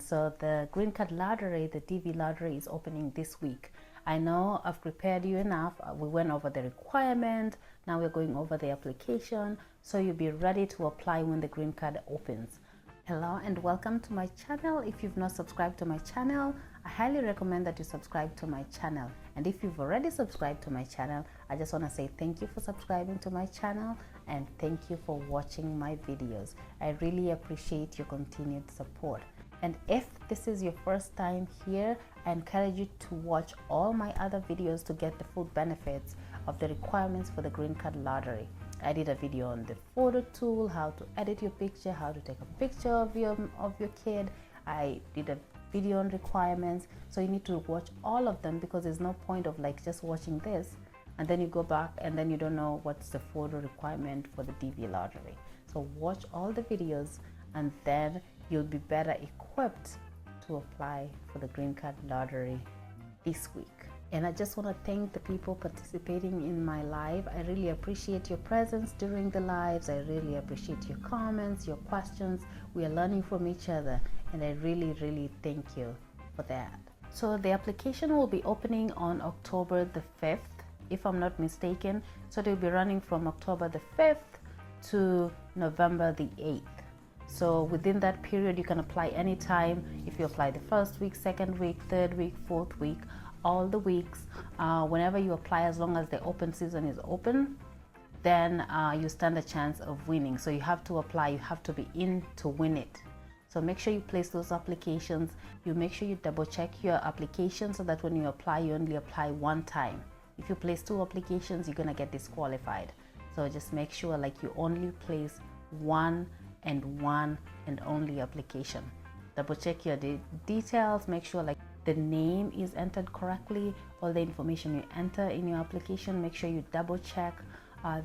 So the Green Card Lottery, the DV Lottery, is opening this week. I know I've prepared you enough. We went over the requirement. Now we're going over the application. So you'll be ready to apply when the Green Card opens. Hello and welcome to my channel. If you've not subscribed to my channel, I highly recommend that you subscribe to my channel. And if you've already subscribed to my channel, I just want to say thank you for subscribing to my channel and thank you for watching my videos. I really appreciate your continued support. And if this is your first time here, I encourage you to watch all my other videos to get the full benefits of the requirements for the Green Card Lottery. I did a video on the photo tool, how to edit your picture, how to take a picture of your kid. I did a video on requirements. So you need to watch all of them because there's no point of like just watching this and then you go back and then you don't know what's the photo requirement for the DV Lottery. So watch all the videos and then you'll be better equipped to apply for the Green Card Lottery this week. And I just want to thank the people participating in my live. I really appreciate your presence during the lives. I really appreciate your comments, your questions. We are learning from each other and I really thank you for that. So the application will be opening on October the 5th, if I'm not mistaken. So they'll be running from October the 5th to November the 8th. So within that period, you can apply anytime. If you apply the first week, second week, third week, fourth week, all the weeks, whenever you apply, as long as the open season is open, then you stand a chance of winning. So you have to apply, you have to be in to win it. So make sure you place those applications. You make sure you double check your application so that when you apply, you only apply one time. If you place two applications, you're gonna get disqualified. So just make sure like you only place one and only application. Double check your details, make sure like the name is entered correctly. All the information you enter in your application, make sure you double check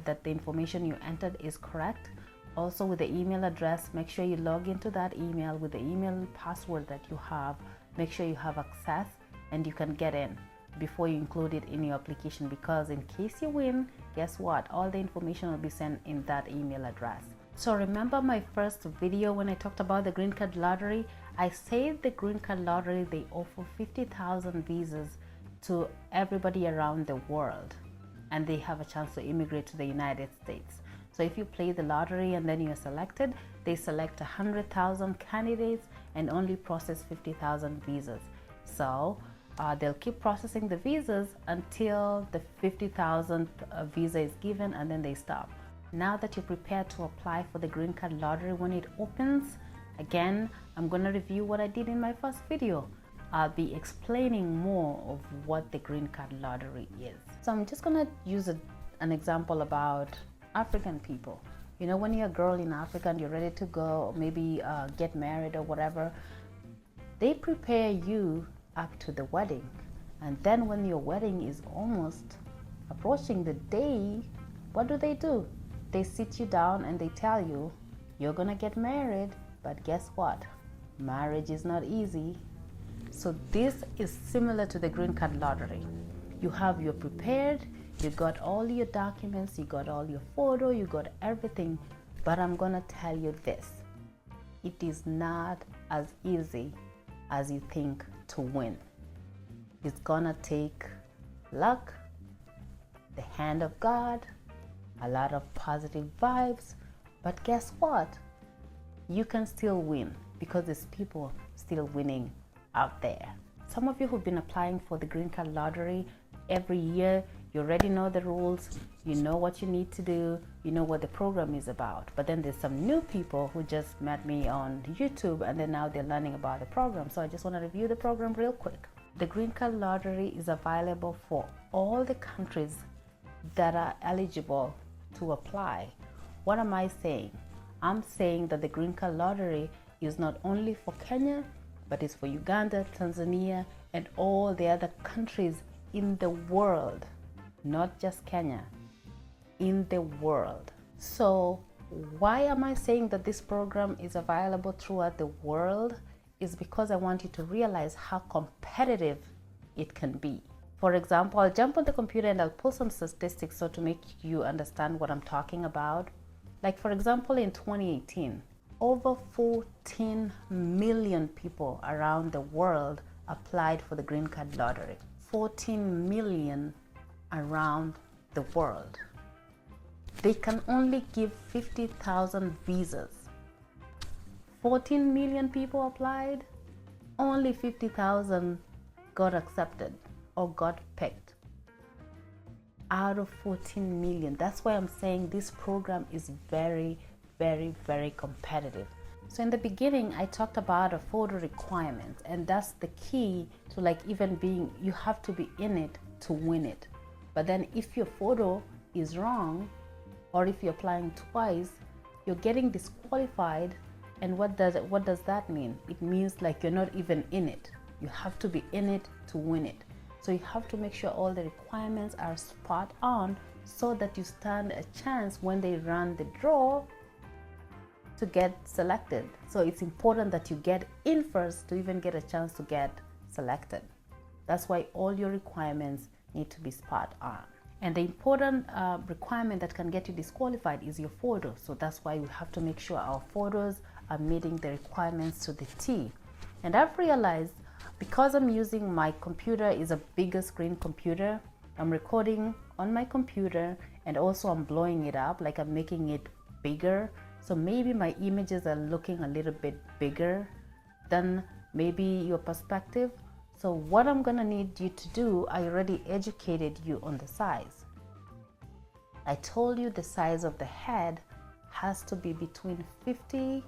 that the information you entered is correct. Also with the email address, make sure you log into that email with the email password that you have. Make sure you have access and you can get in before you include it in your application, because in case you win, guess what? All the information will be sent in that email address. So remember my first video when I talked about the Green Card Lottery? I said the Green Card Lottery, they offer 50,000 visas to everybody around the world and they have a chance to immigrate to the United States. So if you play the lottery and then you're selected, they select 100,000 candidates and only process 50,000 visas. So they'll keep processing the visas until the 50,000th visa is given and then they stop. Now that you're prepared to apply for the Green Card Lottery when it opens, again, I'm going to review what I did in my first video. I'll be explaining more of what the Green Card Lottery is. So I'm just going to use an example about African people. You know, when you're a girl in Africa and you're ready to go, maybe get married or whatever, they prepare you up to the wedding. And then when your wedding is almost approaching the day, what do? They sit you down and they tell you, you're gonna get married, but guess what? Marriage is not easy. So this is similar to the Green Card Lottery. You're prepared, you got all your documents, you got all your photo, you got everything, but I'm gonna tell you this. It is not as easy as you think to win. It's gonna take luck, the hand of God, a lot of positive vibes, but guess what? You can still win because there's people still winning out there. Some of you who've been applying for the Green Card Lottery every year, you already know the rules, you know what you need to do, you know what the program is about. But then there's some new people who just met me on YouTube and then now they're learning about the program. So I just want to review the program real quick. The Green Card Lottery is available for all the countries that are eligible to apply. What am I saying? I'm saying that the Green Card Lottery is not only for Kenya, but it's for Uganda, Tanzania, and all the other countries in the world, not just Kenya, in the world. So why am I saying that this program is available throughout the world? Is because I want you to realize how competitive it can be. For example, I'll jump on the computer and I'll pull some statistics so to make you understand what I'm talking about. Like for example, in 2018, over 14 million people around the world applied for the green card lottery. 14 million around the world. They can only give 50,000 visas. 14 million people applied, only 50,000 got accepted or got picked out of 14 million. That's why I'm saying this program is very, very, very competitive. So in the beginning, I talked about a photo requirement, and that's the key to like even being, you have to be in it to win it. But then if your photo is wrong, or if you're applying twice, you're getting disqualified. And what does that mean? It means like you're not even in it. You have to be in it to win it. So you have to make sure all the requirements are spot on so that you stand a chance when they run the draw to get selected. So it's important that you get in first to even get a chance to get selected. That's why all your requirements need to be spot on. And the important requirement that can get you disqualified is your photo. So that's why we have to make sure our photos are meeting the requirements to the T. And I've realized, because I'm using my computer is a bigger screen computer, I'm recording on my computer, and also I'm blowing it up, like I'm making it bigger. So maybe my images are looking a little bit bigger than maybe your perspective. So what I'm gonna need you to do, I already educated you on the size. I told you the size of the head has to be between 50%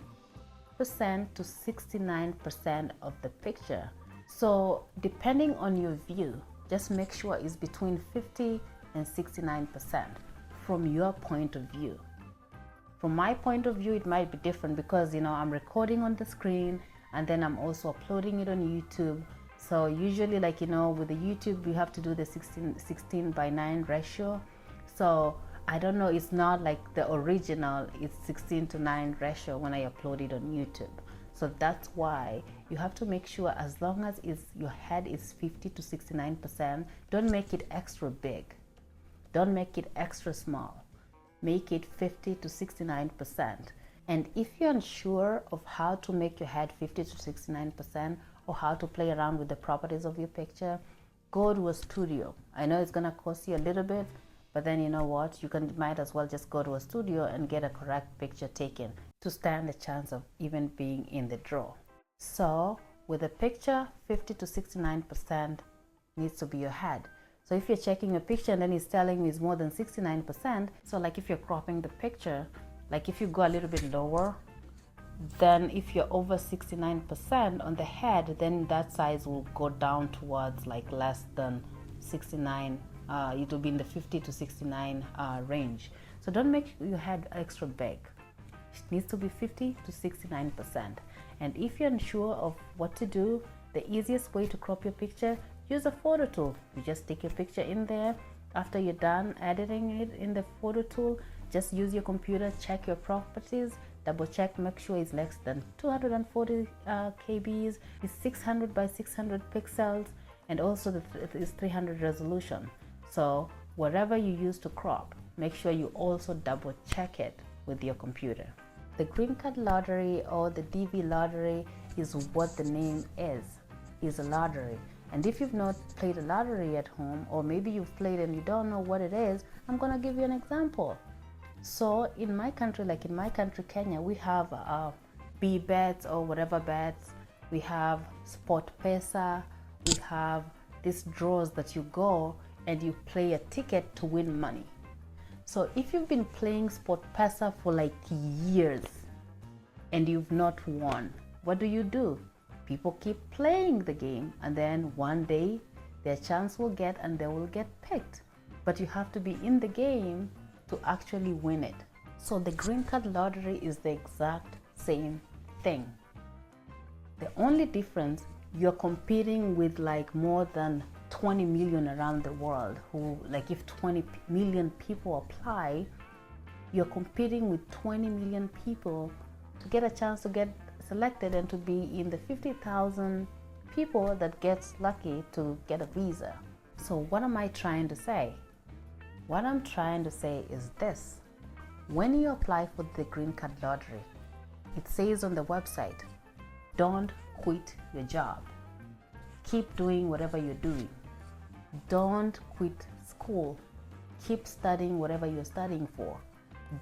to 69% of the picture. So depending on your view, just make sure it's between 50 and 69% from your point of view. From my point of view, it might be different because, you know, I'm recording on the screen and then I'm also uploading it on YouTube. So usually, like, you know, with the YouTube, we have to do the 16:9 ratio. So I don't know, it's not like the original, it's 16:9 ratio when I upload it on YouTube. So that's why you have to make sure, as long as your head is 50 to 69%, don't make it extra big. Don't make it extra small. Make it 50 to 69%. And if you're unsure of how to make your head 50 to 69% or how to play around with the properties of your picture, go to a studio. I know it's gonna cost you a little bit, but then you know what? Might as well just go to a studio and get a correct picture taken to stand a chance of even being in the draw. So with a picture, 50 to 69% needs to be your head. So if you're checking a picture and then it's telling me it's more than 69%, so like if you're cropping the picture, like if you go a little bit lower, then if you're over 69% on the head, then that size will go down towards like less than 69. It will be in the 50 to 69 range. So don't make your head extra big. It needs to be 50 to 69%. And if you're unsure of what to do, the easiest way to crop your picture, use a photo tool. You just stick your picture in there. After you're done editing it in the photo tool, just use your computer, check your properties, double check, make sure it's less than 240 kbs, it's 600 by 600 pixels, and also it's 300 resolution. So whatever you use to crop, make sure you also double check it with your computer. The Green Card Lottery or the DV Lottery is what the name is a lottery. And if you've not played a lottery at home, or maybe you've played and you don't know what it is, I'm gonna give you an example. So in my country, like in my country, Kenya, we have B bets or whatever bets. We have Sport Pesa. We have these draws that you go and you play a ticket to win money. So if you've been playing Sport Pesa for like years and you've not won, what do? People keep playing the game, and then one day their chance will get and they will get picked. But you have to be in the game to actually win it. So the Green Card Lottery is the exact same thing. The only difference, you're competing with like more than 20 million around the world who, like if 20 million people apply, you're competing with 20 million people to get a chance to get selected and to be in the 50,000 people that gets lucky to get a visa. So what am I trying to say? What I'm trying to say is this: when you apply for the Green Card Lottery, it says on the website, don't quit your job. Keep doing whatever you're doing. Don't quit school. Keep studying whatever you're studying for.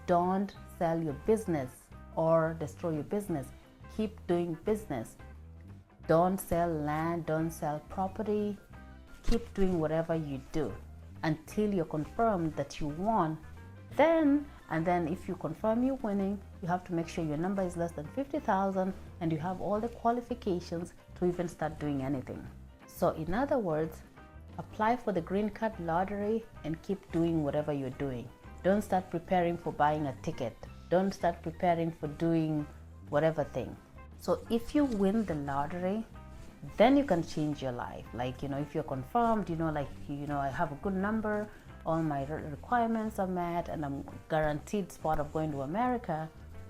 Don't sell your business or destroy your business. Keep doing business. Don't sell land, don't sell property. Keep doing whatever you do until you're confirmed that you won. Then if you confirm you're winning, you have to make sure your number is less than 50,000 and you have all the qualifications to even start doing anything. So in other words, apply for the green card lottery and keep doing whatever you're doing. Don't start preparing for buying a ticket. Don't start preparing for doing whatever thing. So if you win the lottery, then you can change your life. Like, if you're confirmed, I have a good number, all my requirements are met, and I'm guaranteed spot of going to America,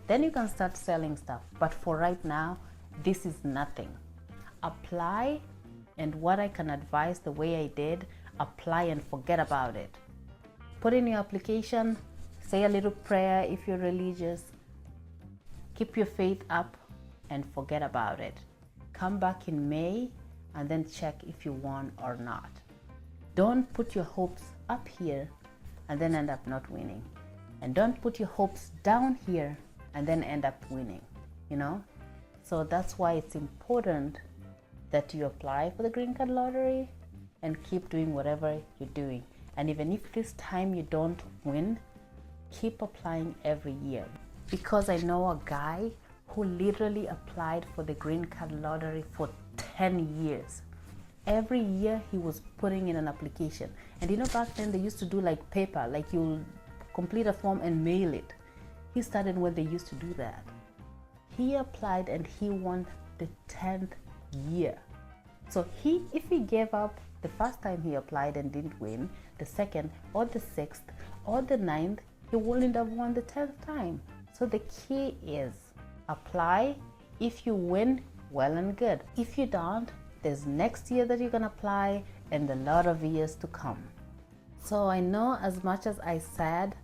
then you can start selling stuff. But for right now, this is nothing. Apply, and what I can advise the way I did, apply and forget about it. Put in your application, say a little prayer if you're religious, keep your faith up, and forget about it. Come back in May and then check if you won or not. Don't put your hopes up here and then end up not winning. And don't put your hopes down here and then end up winning, So that's why it's important that you apply for the green card lottery and keep doing whatever you're doing. And even if this time you don't win, keep applying every year. Because I know a guy who literally applied for the green card lottery for 10 years. Every year he was putting in an application. And back then they used to do like paper, like you'll complete a form and mail it. He started when they used to do that. He applied and he won the 10th year. So if he gave up the first time he applied and didn't win, the second or the 6th or the 9th, he wouldn't have won the 10th time. So the key is apply. If you win, well and good. If you don't, there's next year that you can apply and a lot of years to come. So I know as much as I said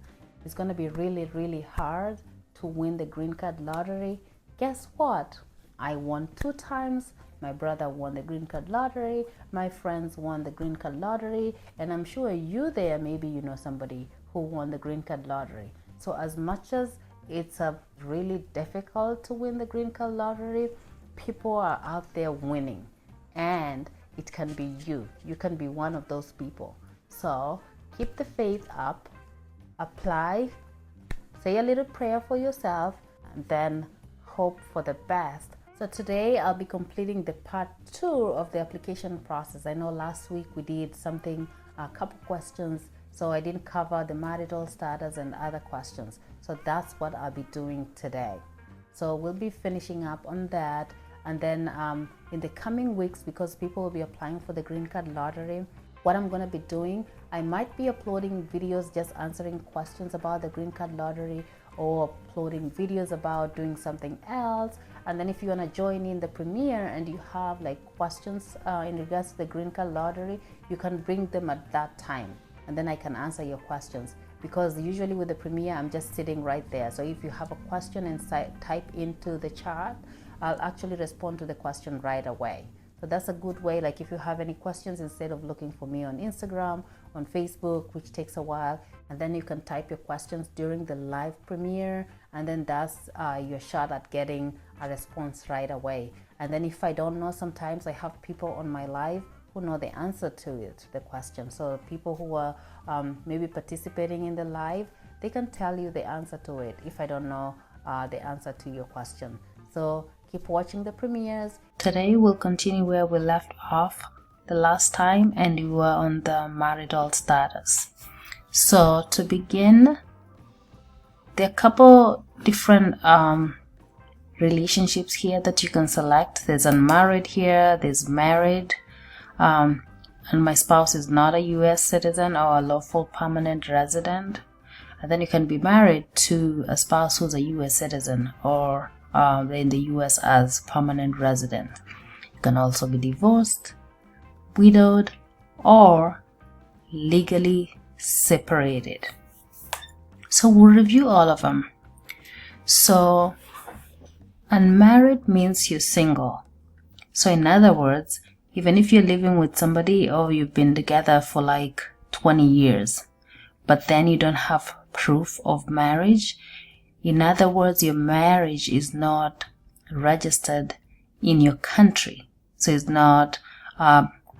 it's going to be really, really hard to win the green card lottery, guess what? I won 2 times. My brother won the green card lottery. My friends won the green card lottery. And I'm sure you there, maybe you know somebody who won the green card lottery. So as much as it's really difficult to win the green card lottery, people are out there winning. And it can be you. You can be one of those people. So keep the faith up. Apply. Say a little prayer for yourself. And then hope for the best. So today I'll be completing the part 2 of the application process. I know last week we did a couple questions, so I didn't cover the marital status and other questions. So that's what I'll be doing today. So we'll be finishing up on that. And then in the coming weeks, because people will be applying for the green card lottery, what I'm going to be doing, I might be uploading videos just answering questions about the green card lottery, or uploading videos about doing something else. And then if you want to join in the premiere and you have like questions in regards to the green card lottery, you can bring them at that time and then I can answer your questions, because usually with the premiere I'm just sitting right there. So if you have a question and type into the chat, I'll actually respond to the question right away. So that's a good way. Like if you have any questions, instead of looking for me on Instagram, on Facebook, which takes a while, and then you can type your questions during the live premiere, and then that's your shot at getting a response right away. And then if I don't know, sometimes I have people on my live who know the answer to it, the question. So people who are maybe participating in the live, they can tell you the answer to it if I don't know the answer to your question. So keep watching the premieres. Today we'll continue where we left off the last time, and we were on the marital status. So to begin, there are a couple different relationships here that you can select. There's unmarried here, there's married, and my spouse is not a US citizen or a lawful permanent resident. And then you can be married to a spouse who's a US citizen or in the US as permanent resident. You can also be divorced, widowed, or legally separated. So we'll review all of them. So Unmarried means you're single. So in other words, even if you're living with somebody or you've been together for like 20 years, but then you don't have proof of marriage, in other words, your marriage is not registered in your country. So it's not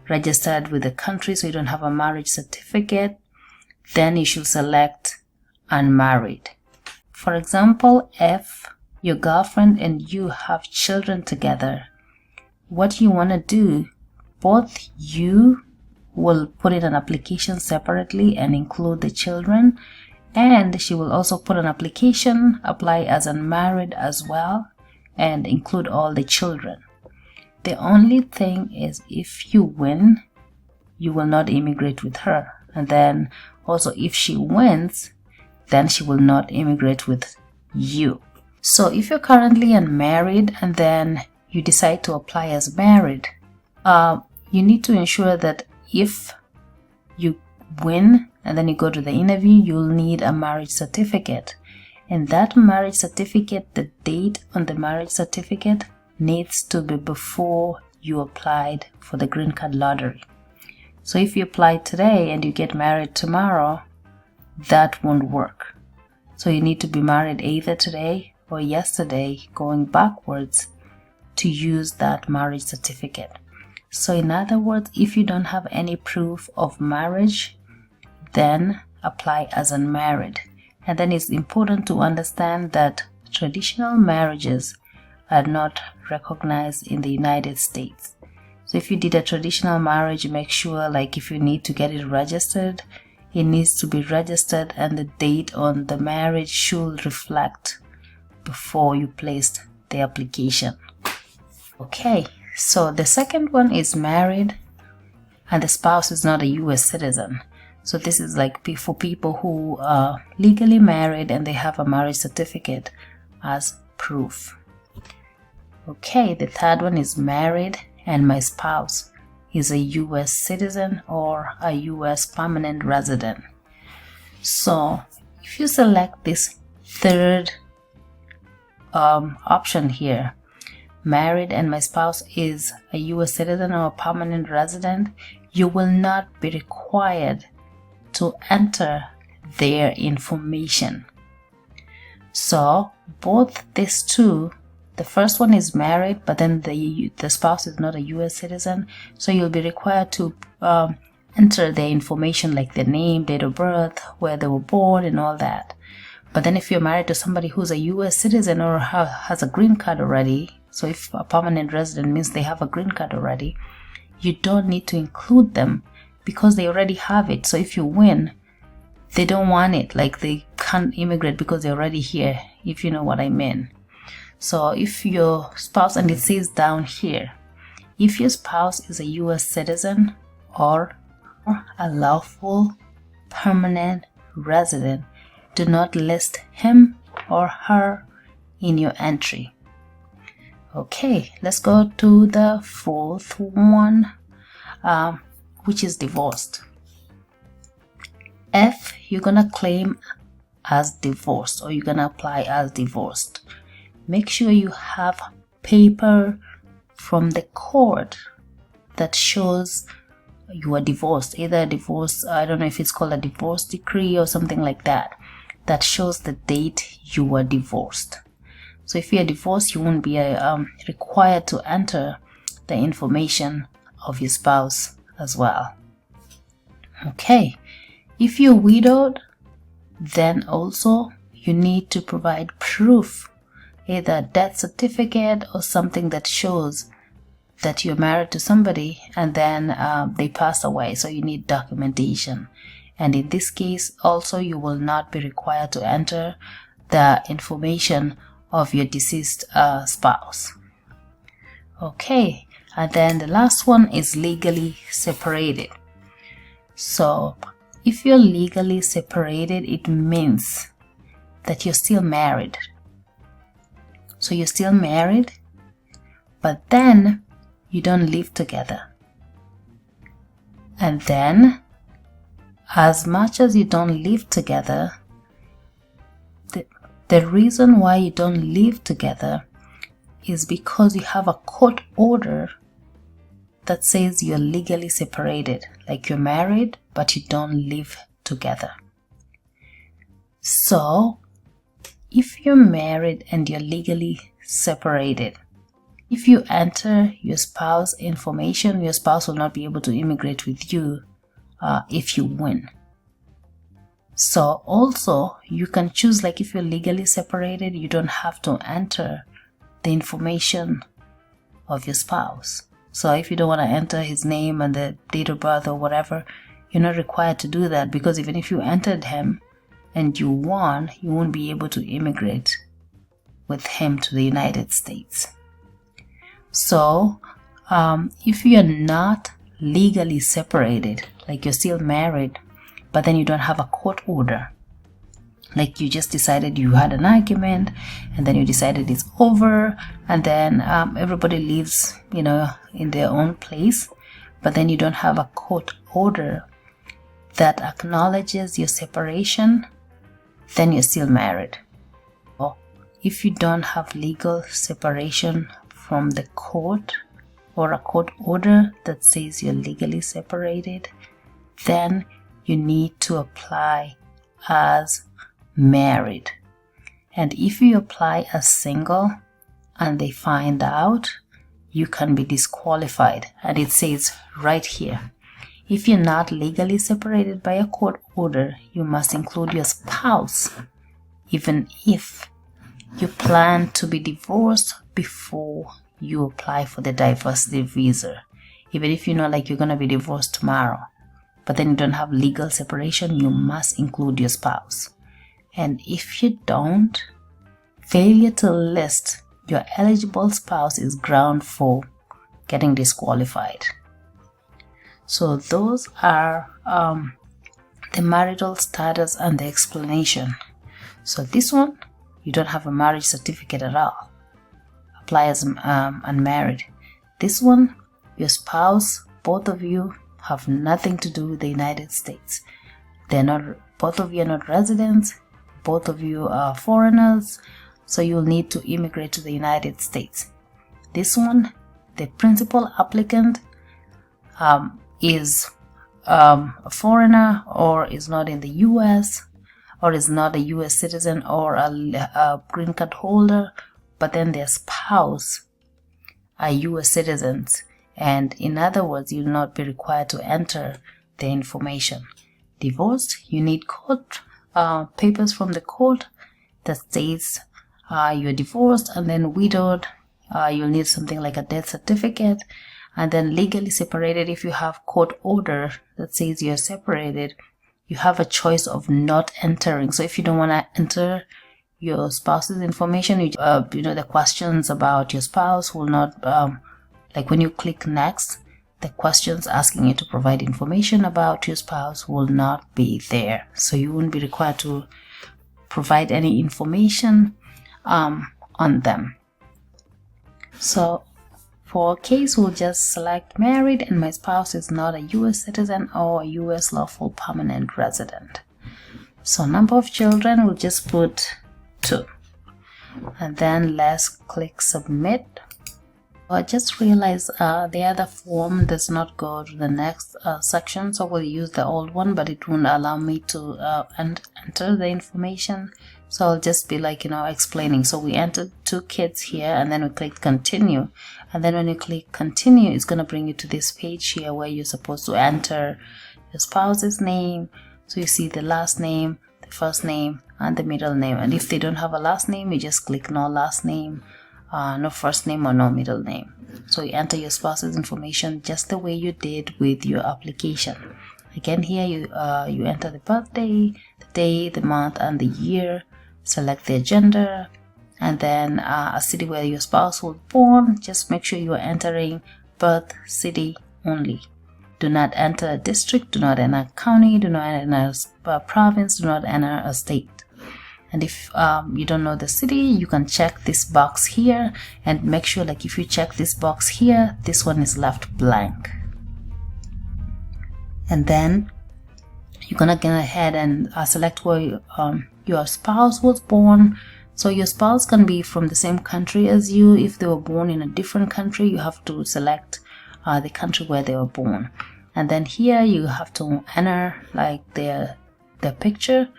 registered with the country, so you don't have a marriage certificate, then you should select unmarried. For example, if your girlfriend and you have children together, what you want to do, both you will put in an application separately and include the children, and she will also put an application, apply as unmarried as well, and include all the children. The only thing is, if you win, you will not immigrate with her. And then also if she wins, then she will not immigrate with you. So if you're currently unmarried and then you decide to apply as married, you need to ensure that if you win and then you go to the interview, you'll need a marriage certificate. And that marriage certificate, the date on the marriage certificate needs to be before you applied for the green card lottery. So if you apply today and you get married tomorrow, that won't work. So you need to be married either today or yesterday, going backwards, to use that marriage certificate. So in other words, if you don't have any proof of marriage, then apply as unmarried. And then it's important to understand that traditional marriages are not recognized in the United States. So if you did a traditional marriage, make sure, like, if you need to get it registered, it needs to be registered and the date on the marriage should reflect before you placed the application. Okay, so the second one is married and the spouse is not a US citizen. So this is like for people who are legally married and they have a marriage certificate as proof. Okay, the third one is married and my spouse is a US citizen or a US permanent resident. So if you select this third option here, married and my spouse is a US citizen or a permanent resident, you will not be required to enter their information. So both these two, the first one is married, but then the spouse is not a US citizen, so you'll be required to enter their information, like their name, date of birth, where they were born, and all that. But then if you're married to somebody who's a US citizen or has a green card already, so if a permanent resident means they have a green card already, you don't need to include them because they already have it. So if you win, they don't want it, like they can't immigrate because they're already here, if you know what I mean. So if your spouse, and it says down here, if your spouse is a US citizen or a lawful permanent resident, do not list him or her in your entry. Okay, let's go to the fourth one, which is divorced. If you're gonna claim as divorced or you're gonna apply as divorced, make sure you have paper from the court that shows you are divorced, either a divorce, I don't know if it's called a divorce decree or something like that, that shows the date you were divorced. So if you're divorced, you won't be required to enter the information of your spouse as well. Okay, if you're widowed, then also you need to provide proof, either a death certificate or something that shows that you're married to somebody and then they passed away, so you need documentation. And in this case also, you will not be required to enter the information of your deceased spouse. Okay, and then the last one is legally separated. So if you're legally separated, it means that you're still married. So you're still married, but then you don't live together. And then, as much as you don't live together, the reason why you don't live together is because you have a court order that says you're legally separated, like you're married but you don't live together. So if you're married and you're legally separated, if you enter your spouse information, your spouse will not be able to immigrate with you if you win. So also you can choose, like if you're legally separated, you don't have to enter the information of your spouse. So if you don't want to enter his name and the date of birth or whatever, you're not required to do that, because even if you entered him and you won, you won't be able to immigrate with him to the United States. So if you're not legally separated, like you're still married, but then you don't have a court order, like you just decided you had an argument and then you decided it's over, and then everybody lives, in their own place, but then you don't have a court order that acknowledges your separation, then you're still married. Or if you don't have legal separation from the court or a court order that says you're legally separated, then you need to apply as married. And if you apply as single and they find out, you can be disqualified. And it says right here, if you're not legally separated by a court order, you must include your spouse, even if you plan to be divorced before you apply for the diversity visa. Even if you know like you're going to be divorced tomorrow, but then you don't have legal separation, you must include your spouse. And if you don't, failure to list your eligible spouse is ground for getting disqualified. So those are the marital status and the explanation. So this one, you don't have a marriage certificate at all. Apply as unmarried. This one, your spouse, both of you have nothing to do with the United States. Both of you are not residents. Both of you are foreigners, so you'll need to immigrate to the United States. This one, the principal applicant is a foreigner or is not in the US or is not a US citizen or a green card holder, but then their spouse are US citizens. And in other words, you'll not be required to enter the information. Divorced, you need court papers from the court that states you're divorced, and then widowed, you'll need something like a death certificate, and then legally separated. If you have court order that says you're separated, you have a choice of not entering. So if you don't want to enter your spouse's information, the questions about your spouse will not, like when you click next, the questions asking you to provide information about your spouse will not be there. So you won't be required to provide any information on them. So for a case, we'll just select married and my spouse is not a US citizen or a US lawful permanent resident. So number of children, we'll just put 2. And then let's click submit. I just realized the other form does not go to the next section, so we'll use the old one, but it won't allow me to enter the information. So I'll just be like, explaining. So we entered 2 kids here, and then we click continue. And then when you click continue, it's going to bring you to this page here where you're supposed to enter your spouse's name. So you see the last name, the first name, and the middle name. And if they don't have a last name, you just click no last name. No first name or no middle name. So you enter your spouse's information just the way you did with your application. Again, here you enter the birthday, the day, the month, and the year. Select their gender, and then a city where your spouse was born. Just make sure you are entering birth city only. Do not enter a district, do not enter a county, do not enter a province, do not enter a state. And if you don't know the city, you can check this box here and make sure, like if you check this box here, this one is left blank. And then you're gonna go ahead and select where your spouse was born. So your spouse can be from the same country as you. If they were born in a different country, you have to select the country where they were born. And then here you have to enter like their picture.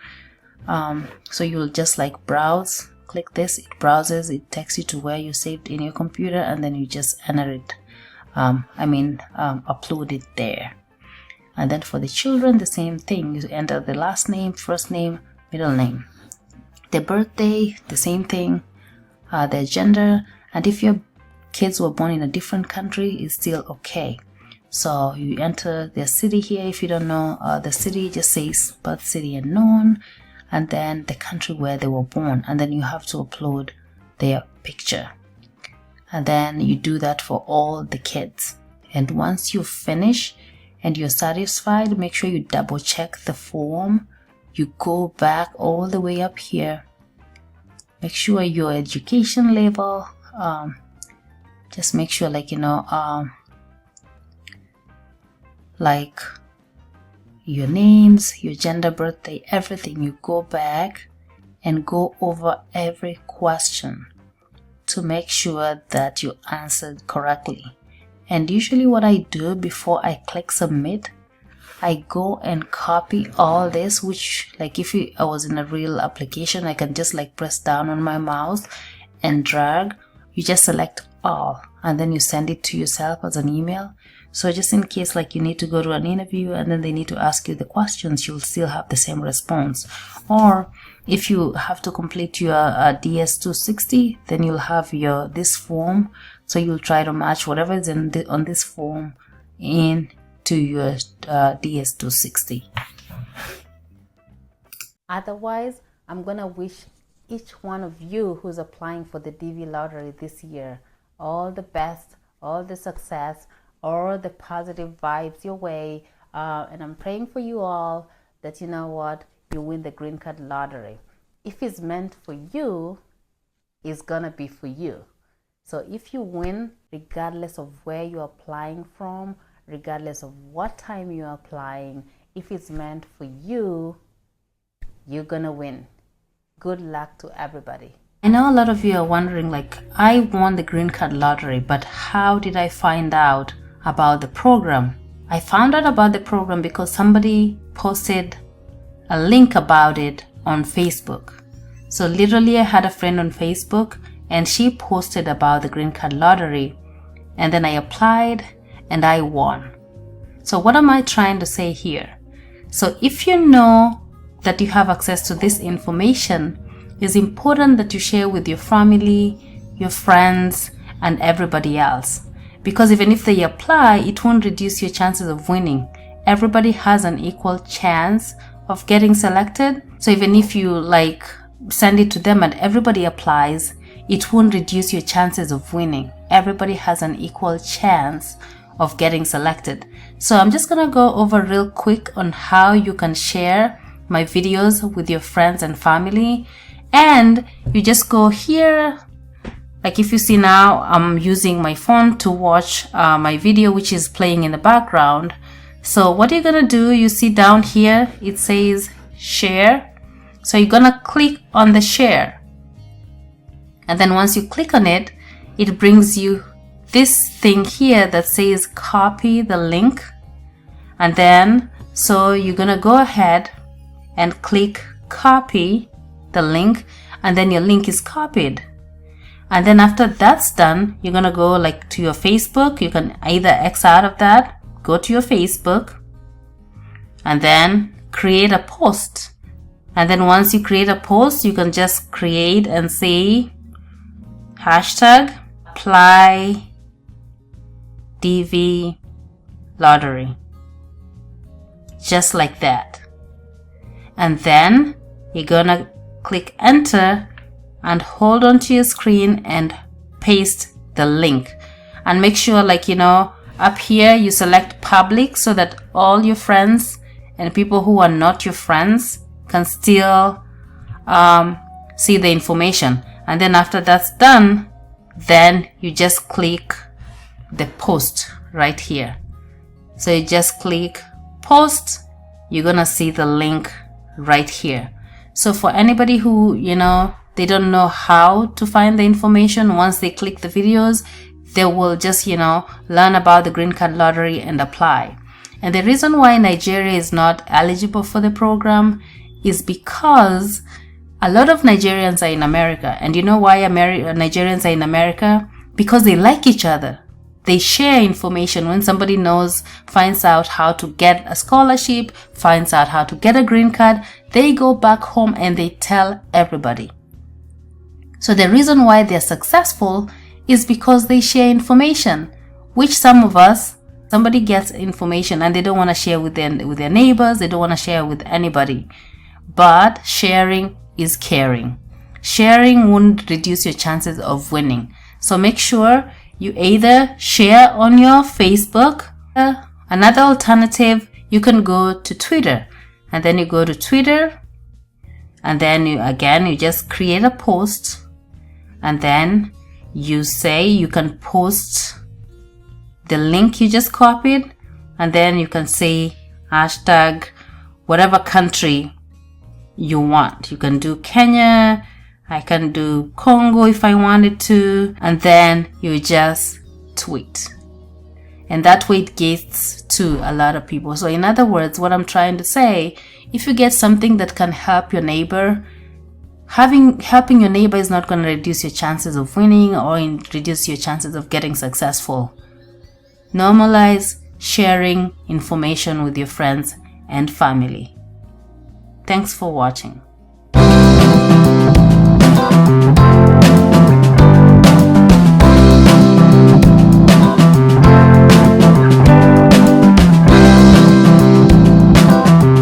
So you'll just like browse, click this, it browses, it takes you to where you saved in your computer, and then you just enter it, upload it there. And then for the children, the same thing. You enter the last name, first name, middle name. Their birthday, the same thing. Their gender, and if your kids were born in a different country, it's still okay. So you enter their city here. If you don't know the city, just says birth city unknown, and then the country where they were born, and then you have to upload their picture. And then you do that for all the kids. And once you finish and you're satisfied, make sure you double check the form. You go back all the way up here. Make sure your education level, just make sure like your names, your gender, birthday, everything. You go back and go over every question to make sure that you answered correctly. And usually what I do before I click submit, I go and copy all this, which like if I was in a real application, I can just like press down on my mouse and drag. You just select all and then you send it to yourself as an email. So just in case like you need to go to an interview and then they need to ask you the questions, you'll still have the same response. Or if you have to complete your DS260, then you'll have this form. So you'll try to match whatever is on this form into your DS260. Otherwise, I'm gonna wish each one of you who's applying for the DV lottery this year all the best, all the success, all the positive vibes your way, and I'm praying for you all that you win the green card lottery. If it's meant for you, it's gonna be for you. So if you win, regardless of where you're applying from, regardless of what time you're applying, if it's meant for you, you're gonna win. Good luck to everybody. I know a lot of you are wondering, like, I won the green card lottery, but how did I find out about the program? I found out about the program because somebody posted a link about it on Facebook. So literally I had a friend on Facebook and she posted about the green card lottery, and then I applied and I won. So what am I trying to say here? So if you know that you have access to this information, it's important that you share with your family, your friends, and everybody else. Because even if they apply, it won't reduce your chances of winning. Everybody has an equal chance of getting selected. So even if you send it to them and everybody applies, it won't reduce your chances of winning. Everybody has an equal chance of getting selected. So I'm just gonna go over real quick on how you can share my videos with your friends and family. And you just go here. Like if you see now, I'm using my phone to watch my video, which is playing in the background. So what you're gonna do, you see down here, it says share. So you're gonna click on the share. And then once you click on it, it brings you this thing here that says copy the link. And then, so you're gonna go ahead and click copy the link, and then your link is copied. And then after that's done, you're gonna go to your Facebook. You can either X out of that, go to your Facebook, and then create a post. And then once you create a post, you can just create and say hashtag apply DV lottery. Just like that. And then you're gonna click enter and hold on to your screen and paste the link. And make sure up here you select public so that all your friends and people who are not your friends can still see the information. And then after that's done, then you just click the post right here. So you just click post, you're gonna see the link right here. So for anybody who they don't know how to find the information. Once they click the videos, they will just, learn about the green card lottery and apply. And the reason why Nigeria is not eligible for the program is because a lot of Nigerians are in America. And you know why Nigerians are in America? Because they like each other. They share information. When somebody finds out how to get a scholarship, finds out how to get a green card, they go back home and they tell everybody. So the reason why they're successful is because they share information, which some of us, somebody gets information and they don't want to share with their neighbors, they don't want to share with anybody. But sharing is caring. Sharing won't reduce your chances of winning. So make sure you either share on your Facebook. Another alternative, you can go to Twitter. And then you go to Twitter. And then you just create a post. And then you say you can post the link you just copied. And then you can say hashtag whatever country you want. You can do Kenya, I can do Congo if I wanted to, and then you just tweet. And that way it gets to a lot of people. So in other words, what I'm trying to say, if you get something that can help your neighbor, helping your neighbor is not going to reduce your chances of winning or reduce your chances of getting successful. Normalize sharing information with your friends and family. Thanks for watching.